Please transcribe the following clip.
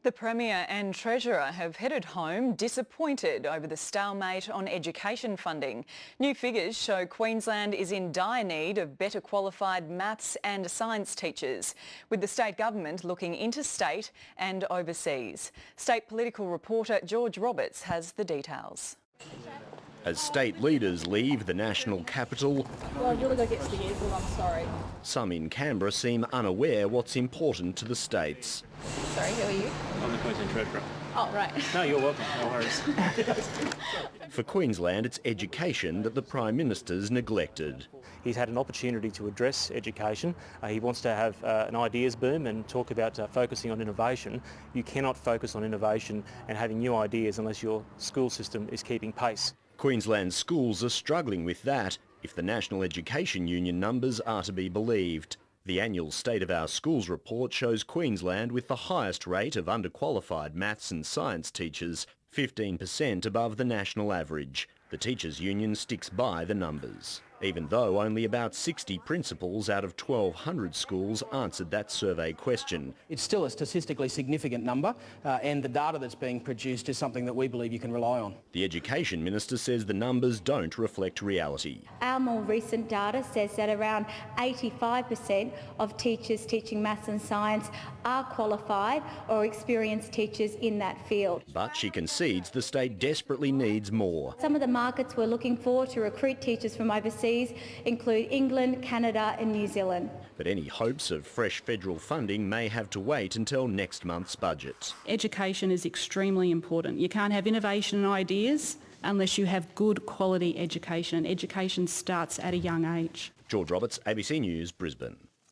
The Premier and Treasurer have headed home disappointed over the stalemate on education funding. New figures show Queensland is in dire need of better qualified maths and science teachers, with the state government looking interstate and overseas. State political reporter George Roberts has the details. As state leaders leave the national capital, some in Canberra seem unaware what's important to the states. Sorry, who are you? I'm the Queensland Treasurer. Oh, right. No, you're welcome. No worries. For Queensland, it's education that the Prime Minister's neglected. He's had an opportunity to address education. He wants to have an ideas boom and talk about focusing on innovation. You cannot focus on innovation and having new ideas unless your school system is keeping pace. Queensland schools are struggling with that, if the National Education Union numbers are to be believed. The annual State of Our Schools report shows Queensland with the highest rate of underqualified maths and science teachers, 15% above the national average. The Teachers' Union sticks by the numbers, even though only about 60 principals out of 1,200 schools answered that survey question. It's still a statistically significant number, and the data that's being produced is something that we believe you can rely on. The Education Minister says the numbers don't reflect reality. Our more recent data says that around 85% of teachers teaching maths and science are qualified or experienced teachers in that field. But she concedes the state desperately needs more. Some of the markets we're looking for to recruit teachers from overseas include England, Canada and New Zealand. But any hopes of fresh federal funding may have to wait until next month's budget. Education is extremely important. You can't have innovation and ideas unless you have good quality education. Education starts at a young age. George Roberts, ABC News, Brisbane.